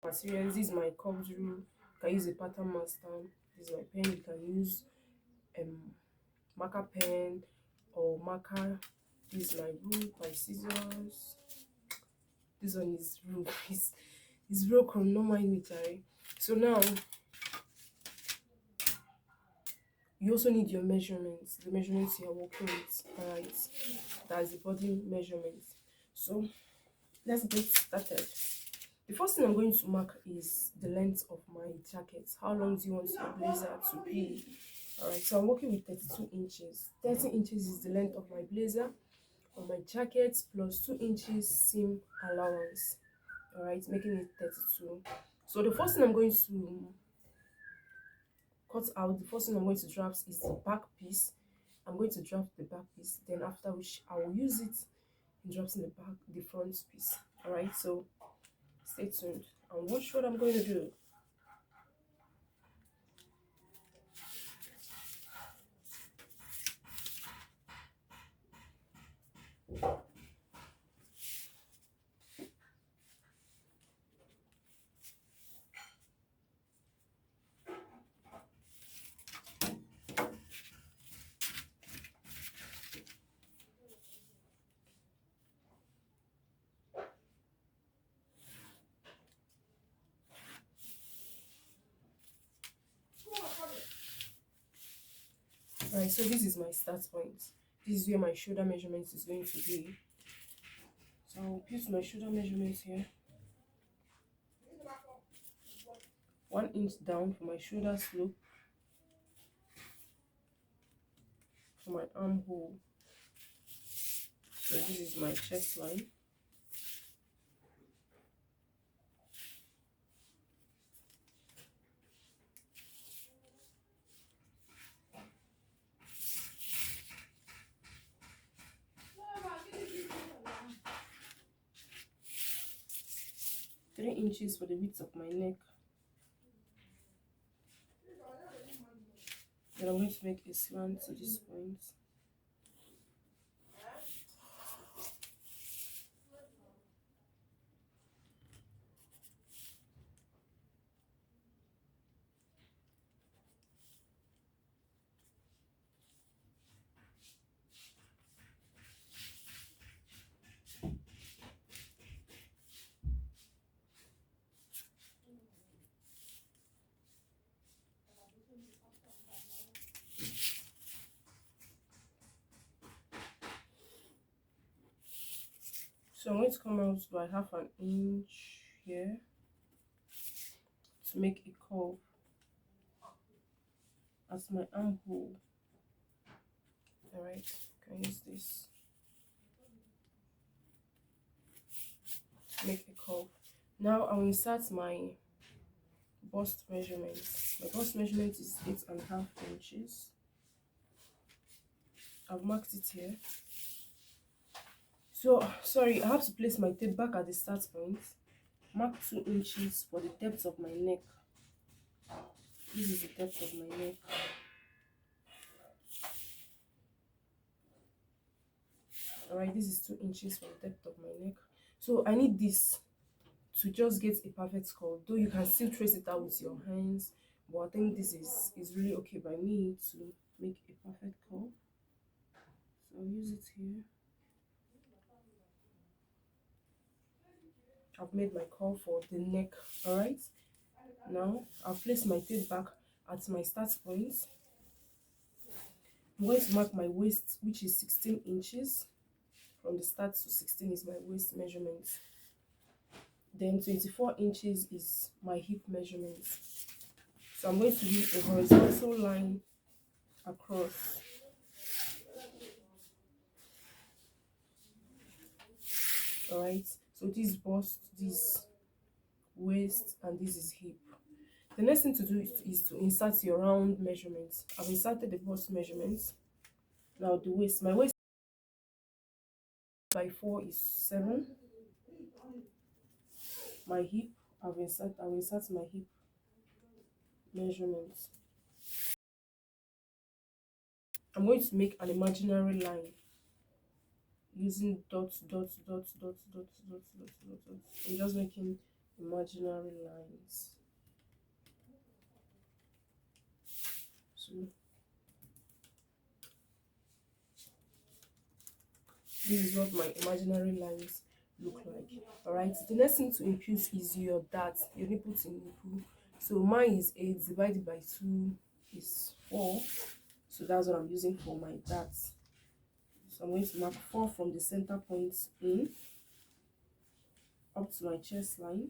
materials. This is my curved rule. You can use a pattern master. This is my pen. You can use um marker pen or marker. This is my rule, my scissors. This one is rule. It's broken. No mind me, Charlie. So now you also need your measurements, the measurements you are working with. All right, that's the body measurements. So let's get started. The first thing I'm going to mark is the length of my jacket. How long do you want your blazer to be? All right, so I'm working with 32 inches. 30 inches is the length of my blazer or my jacket plus 2 inches seam allowance. All right, making it 32. So the first thing I'm going to cut out, the first thing I'm going to draft is the back piece. I'm going to draft the back piece, then after which I will use it in drafting the front piece. All right, so stay tuned and watch what I'm going to do. All right, so this is my start point. This is where my shoulder measurement is going to be. So I'll put my shoulder measurements here. 1 inch down for my shoulder slope, for my armhole. So this is my chest line. Three inches for the width of my neck. Then I'm going to make a slant to this point. So I'm going to come out by half an inch here to make a curve as my armhole. Alright, can use this to make a curve. Now I will insert my bust measurement. My bust measurement is 8.5 inches. I've marked it here. So sorry, I have to place my tape back at the start point. Mark 2 inches for the depth of my neck. This is the depth of my neck. Alright, this is 2 inches for the depth of my neck. So I need this to just get a perfect curve. Though you can still trace it out with your hands, but I think this is really okay by me to make a perfect curve. So I'll use it here. I've made my curve for the neck. Alright, now I'll place my tape back at my start point. I'm going to mark my waist, which is 16 inches. From the start to 16 is my waist measurement. Then 24 inches is my hip measurement. So I'm going to use a horizontal line across. Alright, so this bust, this waist, and this is hip. The next thing to do is to insert your round measurements. I've inserted the bust measurements. Now the waist, my waist by 4 is 7. My hip, I'll insert my hip measurements. I'm going to make an imaginary line using dots. I'm just making imaginary lines. So this is what my imaginary lines look like. All right, the next thing to impute is your dart, your nipple to nipple. So mine is 8 divided by 2 is 4, so that's what I'm using for my dart. So I'm going to mark 4 from the center point in up to my chest line.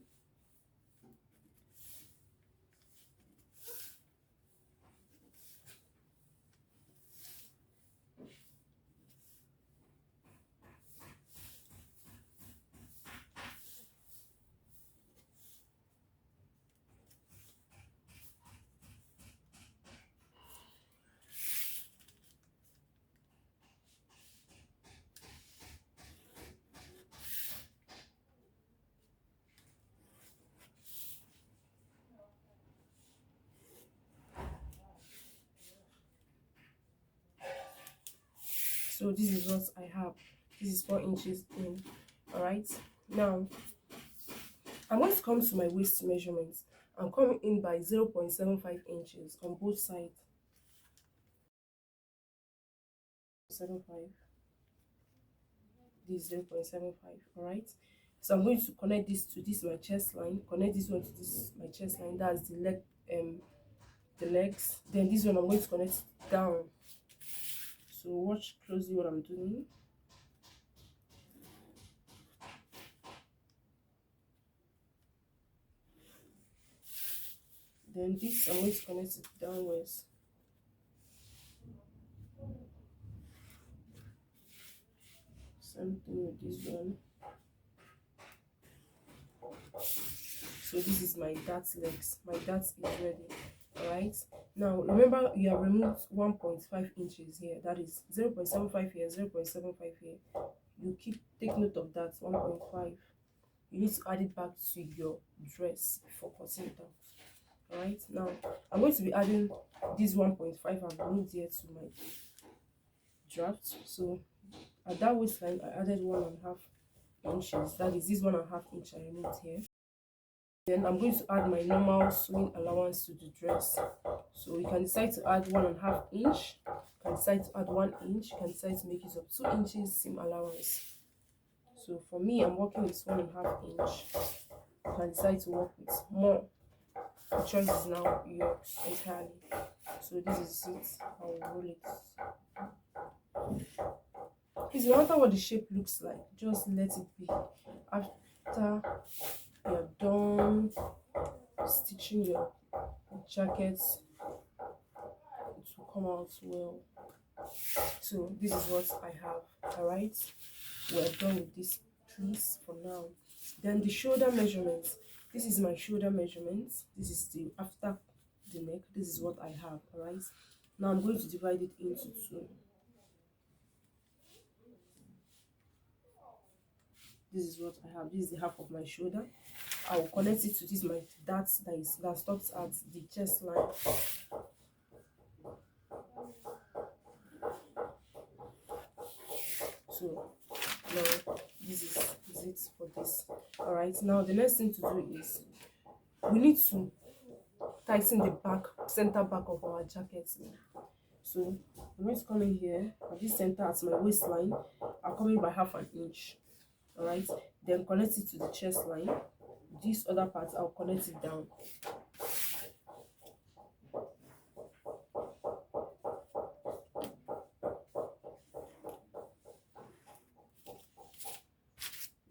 So this is what I have. This is 4 inches in. All right, now I'm going to come to my waist measurements. I'm coming in by 0.75 inches on both sides. 75. This 0.75. All right, so I'm going to connect this to this my chest line, connect this one to this my chest line. That's the leg, the legs. Then this one I'm going to connect down. So watch closely what I'm doing. Then this I'm going to connect it downwards. Same thing with this one. So this is my dart legs. My dart is ready. All right, now remember you have removed 1.5 inches here. That is 0.75 here, 0.75 here. You take note of that. 1.5. You need to add it back to your dress before cutting it out. All right, now I'm going to be adding this 1.5 I've removed here to my draft. So at that waistline I added 1.5 inches. That is this 1.5 inch I removed here. Then I'm going to add my normal sewing allowance to the dress. So you can decide to add 1.5 inch, you can decide to add 1 inch, you can decide to make use of 2 inches seam allowance. So for me, I'm working with 1.5 inch. You can decide to work with more. The choice is now yours entirely. So this is it. I'll roll it. Please, no matter what the shape looks like, just let it be. After you're done stitching your jacket, it will come out well. So this is what I have. All right, we're done with this piece for now. Then the shoulder measurements. This is my shoulder measurements. This is the after the neck. This is what I have. All right, now I'm going to divide it into 2. This is what I have. This is the half of my shoulder. I will connect it to this my that stops at the chest line. So now this is it for this. All right, now the next thing to do is we need to tighten the back, center back of our jacket. So I'm going to come in here at this center at my waistline. I'll come in by 1/2 inch. All right, then connect it to the chest line. This other part I'll connect it down.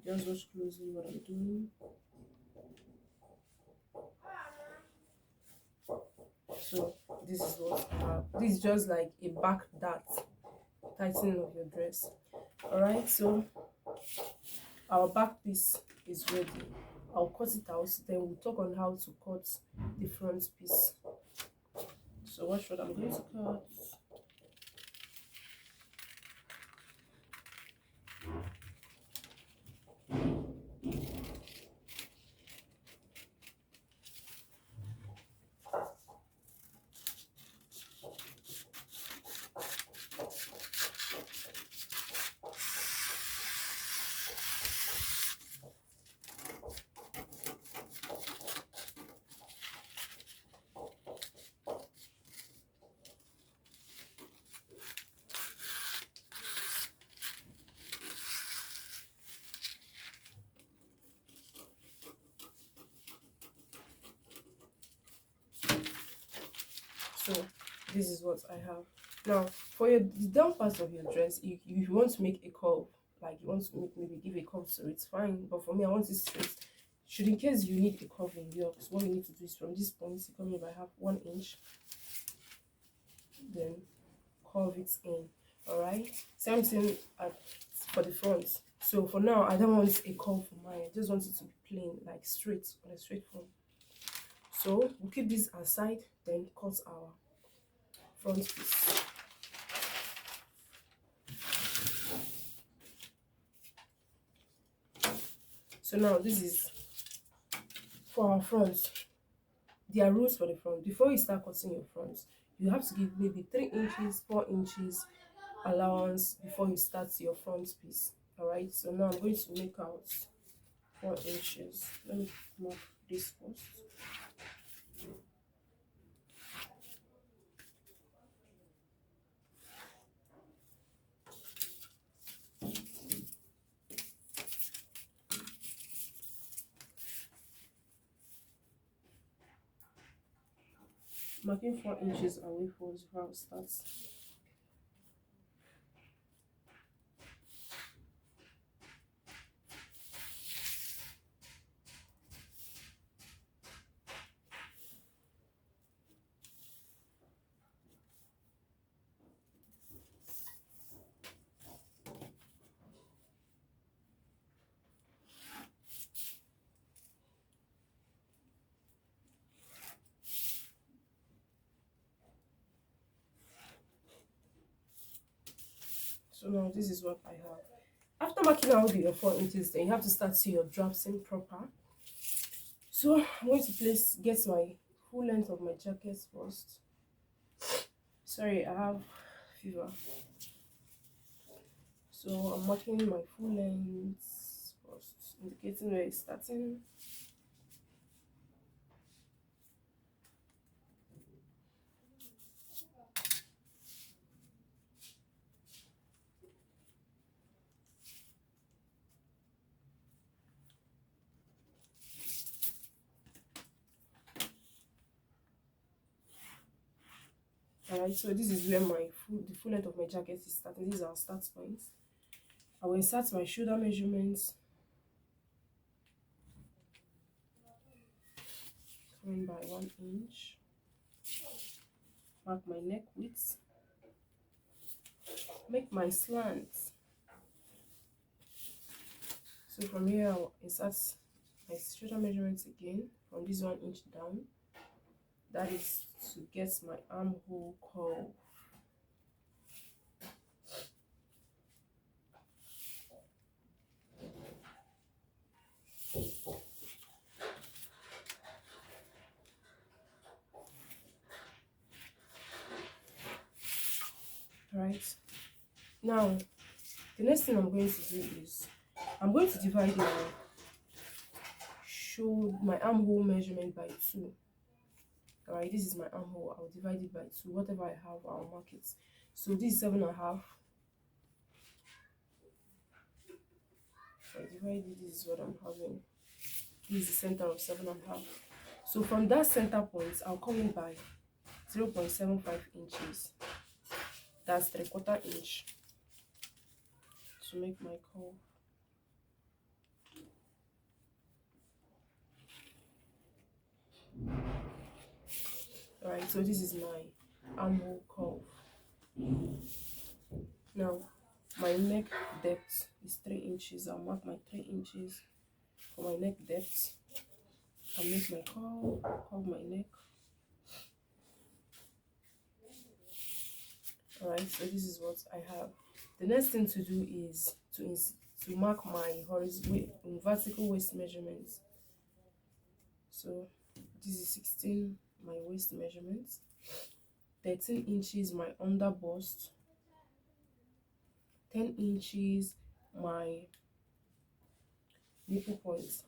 Just watch closely what I'm doing. So this is what I have. This is just like a back dart, tightening of your dress. All right, so our back piece is ready. I'll cut it out, then we'll talk on how to cut the front piece. So watch what I'm going to cut. So this is what I have. Now for your the down part of your dress, if you want to make a curve, like you want to make, maybe give a curve, so it's fine, but for me I want it straight. Should in case you need a curve in yours, what you need to do is from this point you come in by half 1 inch, then curve it in. All right, same thing for the front. So for now I don't want a curve for mine, I just want it to be plain, like straight, on a straight front. So we'll keep this aside, then cut our front piece. So now this is for our front. There are rules for the front. Before you start cutting your front, you have to give maybe 3 inches, 4 inches allowance before you start your front piece. All right, so now I'm going to make out 4 inches. Let me mark this first. Marking 4 inches away first before I start. So now this is what I have. After marking out your 4 inches, then you have to start to your drafting proper. So I'm going to get my full length of my jacket first. Sorry, I have fever. So I'm marking my full length first, indicating where it's starting. Alright, so this is where the full length of my jacket is starting. These are our start points. I will insert my shoulder measurements, coming by 1 inch. Mark my neck width. Make my slants. So from here I'll insert my shoulder measurements again from this 1 inch down. That is to get my armhole curve. Right, now the next thing I'm going to do is I'm going to divide my armhole measurement by 2. All right, this is my armhole. I'll divide it by 2. Whatever I have, I'll mark it. So this is 7.5. I divide it. This is what I'm having. This is the center of 7.5. So from that center point, I'll come in by 0.75 inches. That's 3/4 inch to make my curve. Alright, so this is my armhole curve. Now my neck depth is 3 inches. I'll mark my 3 inches for my neck depth. I'll make my curve my neck. Alright, so this is what I have. The next thing to do is to mark my vertical waist measurements. So this is 16 my waist measurement, 13 inches my under bust, 10 inches my nipple points.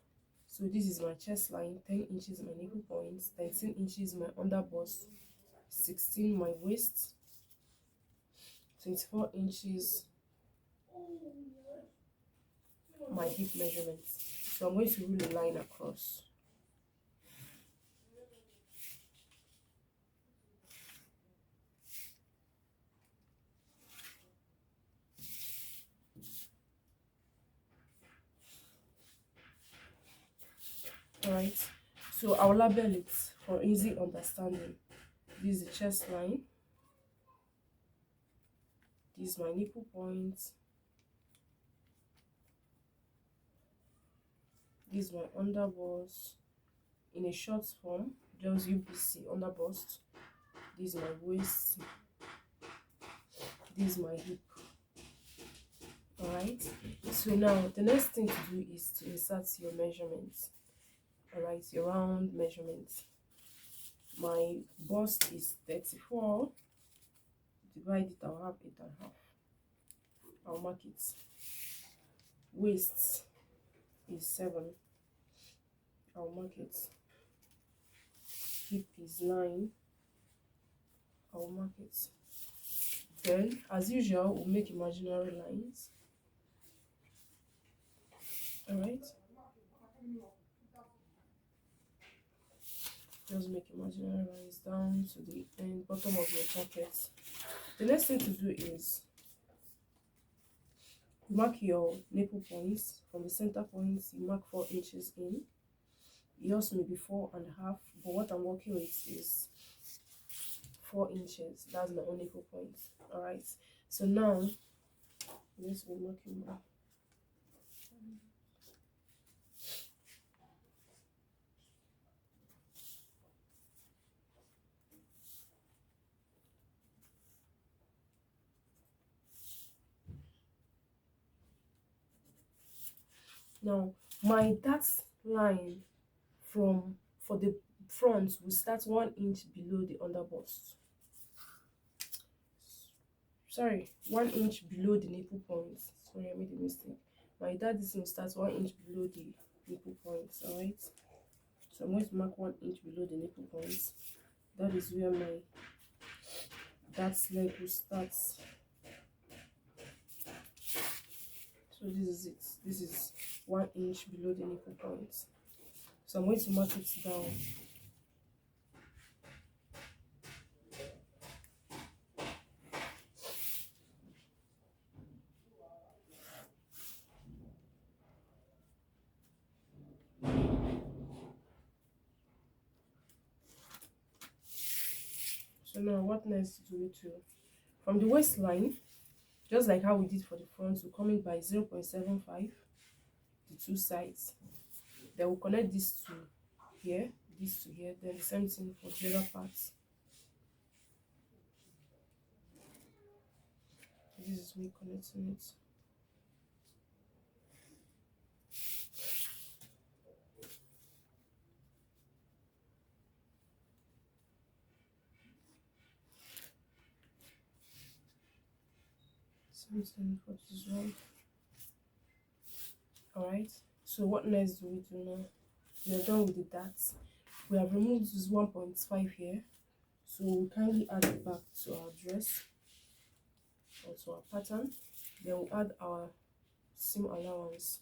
So this is my chest line, 10 inches my nipple points, 13 inches my under bust, 16 my waist, 24 inches my hip measurements. So I'm going to rule a line across. All right, so I'll label it for easy understanding. This is the chest line, this is my nipple point, this is my underbust in a short form, just UBC underbust. This is my waist, this is my hip. All right, so now the next thing to do is to insert your measurements. All right, your round measurements. My bust is 34, divide it, I'll have 8.5. I'll mark it. Waist is 7, I'll mark it. Hip is 9, I'll mark it. Then, as usual, we'll make imaginary lines. All right, just make imaginary lines down to the end, bottom of your jacket. The next thing to do is mark your nipple points. From the center points, you mark 4 inches in. Yours may be 4.5, but what I'm working with is 4 inches. That's my own nipple point. All right, so now let's be marking more. Now my that line for the front will start 1 inch below the underbust. Sorry, 1 inch below the nipple points. Sorry, I made a mistake. My dad this will start 1 inch below the nipple points. All right, so I'm going to mark 1 inch below the nipple points. That is where my that leg will start. So this is it. This is 1 inch below the nipple points. So I'm going to mark it down. So now what next do we do? From the waistline, just like how we did for the front, we're coming by 0.75 the two sides. Then we'll connect this to here, this to here, then the same thing for the other parts. This is me connecting it. Something for this one. All right, so what next do we do now? We are done with the darts. We have removed this 1.5 here, so we'll kindly add it back to our dress or to our pattern. Then we'll add our seam allowance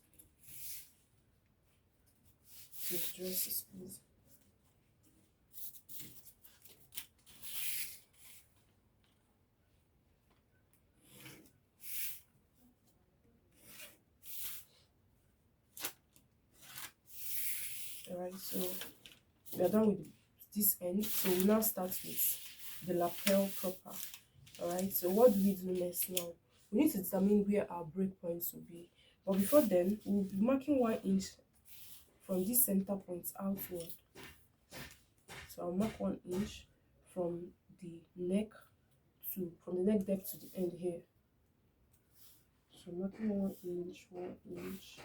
to the dresses, please. Alright, so we are done with this end, so we now start with the lapel proper. Alright, so what do we do next now? We need to determine where our break points will be, but before then we'll be marking 1 inch from this center point outward. So I'll mark 1 inch from the neck depth to the end here. So marking 1 inch, 1 inch.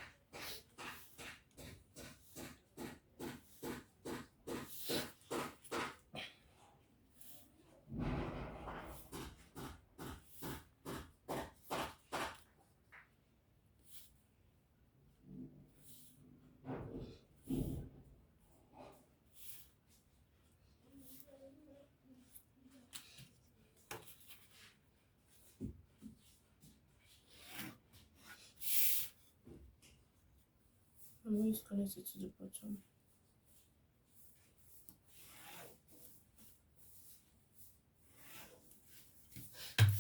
I'm going to connect it to the bottom.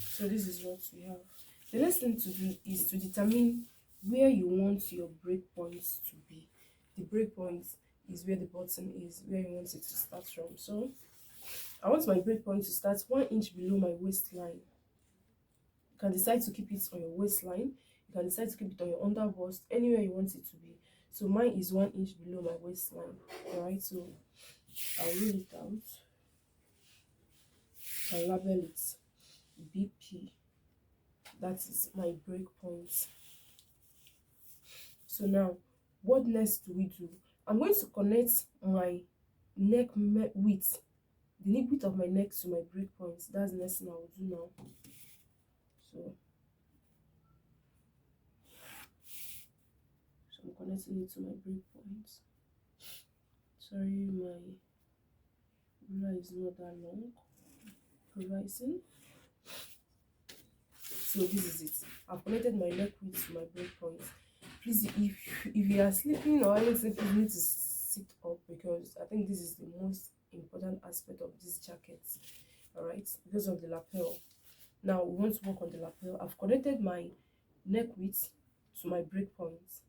So this is what we have. The next thing to do is to determine where you want your break points to be. The break points, is where the button is, where you want it to start from. So I want my break point to start 1 inch below my waistline. You can decide to keep it on your waistline, you can decide to keep it on your under bust, anywhere you want it to be. So mine is 1 inch below my waistline. All right, so I'll roll it out and label it BP. That is my break point. So now, what next do we do? I'm going to connect my neck width, the neck width of my neck, to my break point. That's the next thing I will do now. So I'm connecting it to my break point. Sorry, my ruler is not that long. Horizon. So this is it. I've connected my neck width to my break point. Please, if you are sleeping or anything, please need to sit up, because I think this is the most important aspect of this jacket. All right, because of the lapel. Now we want to work on the lapel. I've connected my neck width to my break point.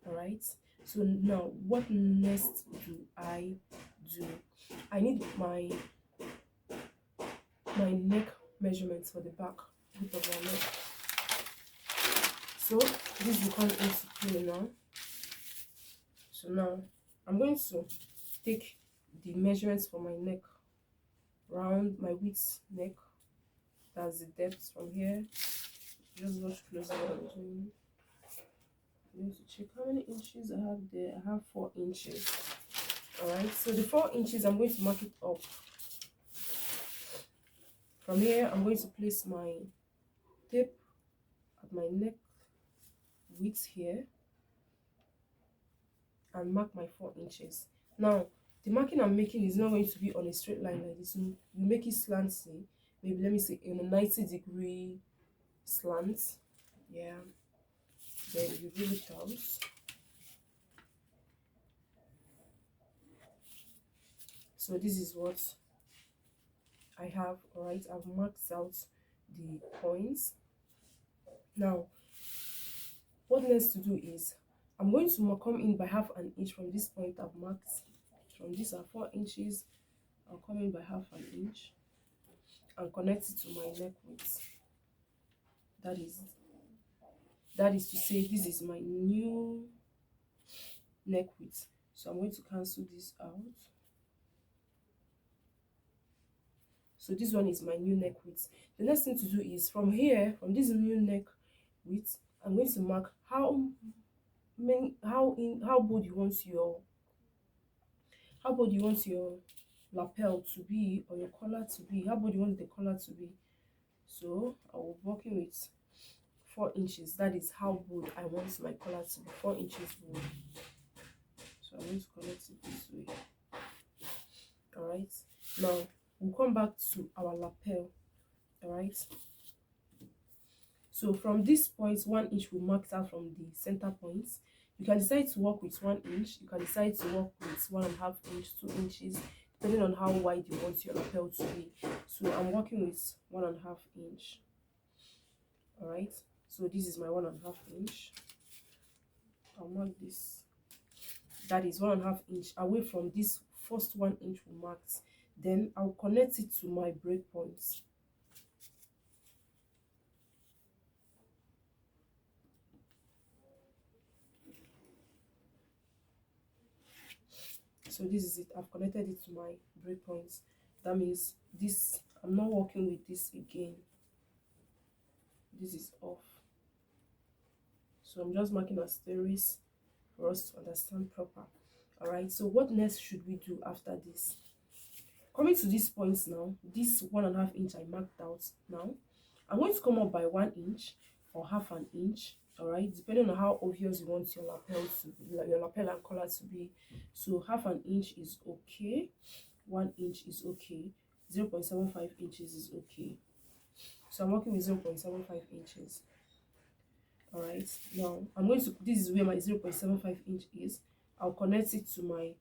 All right, so now what next do I do? I need my neck measurements for the back width of my neck. So this will come into play now. So now I'm going to take the measurements for my neck, round my width neck. That's the depth from here. Just watch closely what I'm doing. I'm going to check how many inches I have there. I have 4 inches. All right, so the 4 inches, I'm going to mark it up. From here, I'm going to place my tape at my neck width here and mark my 4 inches. Now, the marking I'm making is not going to be on a straight line like this. You make it slanty. Maybe let me say in a 90-degree slant. Yeah. Then you roll it out. So this is what I have. All right, I've marked out the points. Now, what next to do is I'm going to come in by half an inch from this point I've marked. From this are 4 inches. I'll come in by half an inch and connect it to my neck width. That is to say, this is my new neck width. So I'm going to cancel this out. So this one is my new neck width. The next thing to do is from here, from this new neck width, I'm going to mark how bold you want your lapel to be, or your collar to be, how bold you want the collar to be. So I will be working with 4 inches. That is how bold I want my collar to be, 4 inches bold. So I'm going to connect it this way. All right, now we'll come back to our lapel. All right, so from this point, 1 inch we marked out from the center points. You can decide to work with 1 inch. You can decide to work with 1.5 inch, 2 inches, depending on how wide you want your lapel to be. So I'm working with 1.5 inch. All right, so this is my 1.5 inch. I'll mark this. That is 1.5 inch away from this first 1 inch we marked. Then I'll connect it to my break points. So this is it. I've connected it to my break points. That means this, I'm not working with this again. This is off. So I'm just marking asterisk for us to understand proper. All right, so what next should we do after this? Coming to these points now, this 1.5 inch I marked out. Now I'm going to come up by 1 inch or half an inch. All right, depending on how obvious you want your lapel to be, like your lapel and collar to be. So half an inch is okay, 1 inch is okay, 0.75 inches is okay. So I'm working with 0.75 inches. All right, now I'm going to, this is where my 0.75 inch is. I'll connect it to my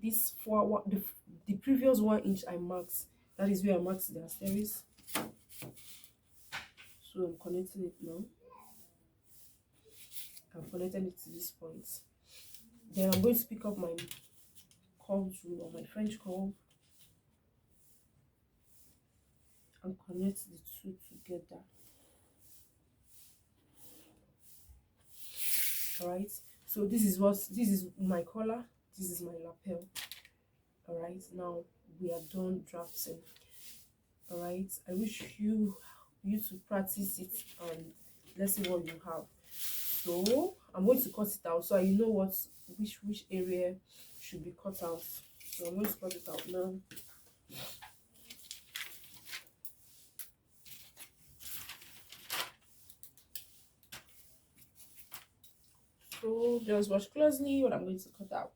the previous 1 inch I marked. That is where I marked the asterisk. So I'm connecting it now. I've connected it to this point. Then I'm going to pick up my curved rule or my French curve and connect the two together. All right, so this is my collar, this is my lapel. All right, now we are done drafting. All right, I wish you to practice it and let's see what you have. So I'm going to cut it out so you know which area should be cut out. So I'm going to cut it out now. So just watch closely what I'm going to cut out,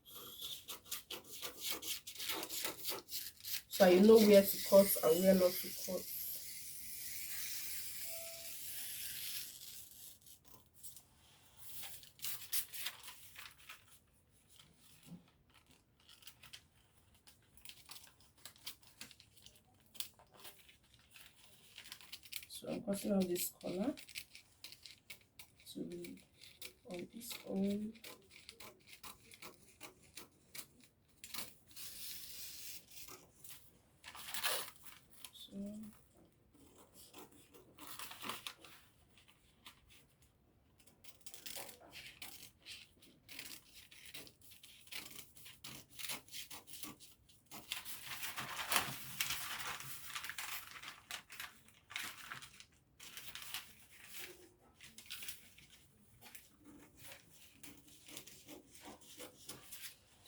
so you know where to cut and where not to cut. So I'm cutting out this collar to be on its own.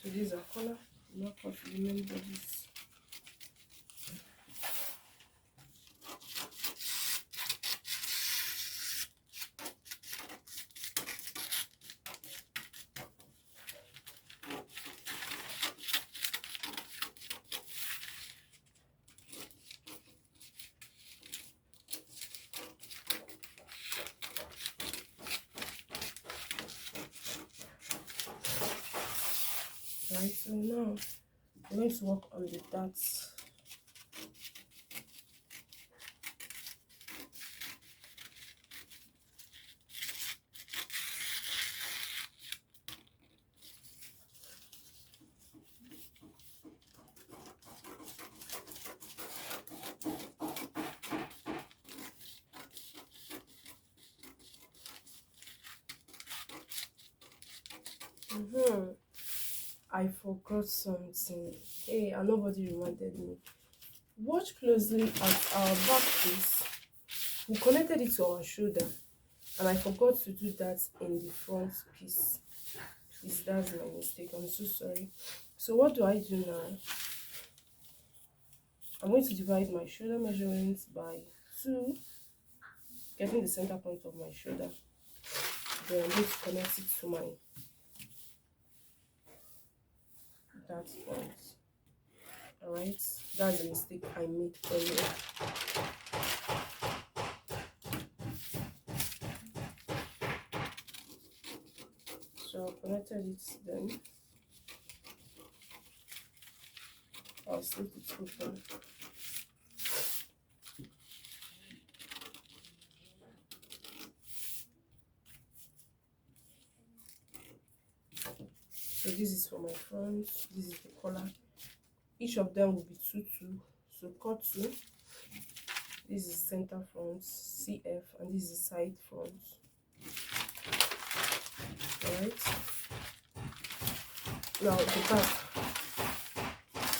So these are color, not cut the main bodies. Right, so now we're going to work on the darts. I forgot something. Hey, and nobody reminded me. Watch closely at our back piece. We connected it to our shoulder, and I forgot to do that in the front piece. Please, that's my mistake. I'm so sorry. So what do I do now? I'm going to divide my shoulder measurements by 2, getting the center point of my shoulder. Then I'm going to connect it to my dart point. Alright, that's a mistake I made earlier. So I connected it, then I'll slip it open. So this is for my front, this is the collar. Each of them will be 2 2. So cut 2. This is center front, CF, and this is side front. Alright. Now the back.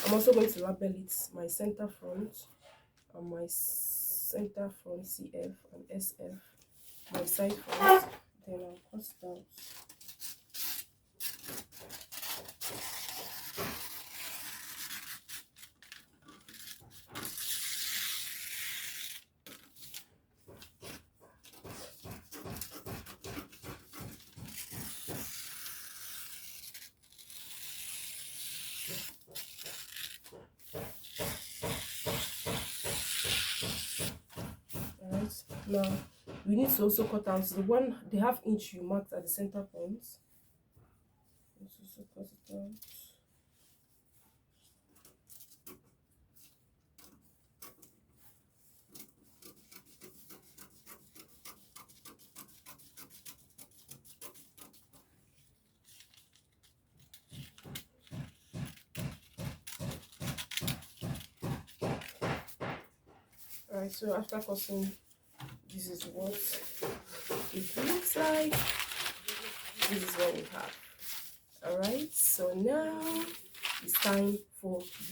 I'm also going to label it my center front and my center front CF and SF, my side front. Then I'll cut it out. Now we need to also cut out the half inch you marked at the center point. Let's also cut it out. Alright, so after cutting, this is what it looks like. This is what we have. Alright, so now it's time for the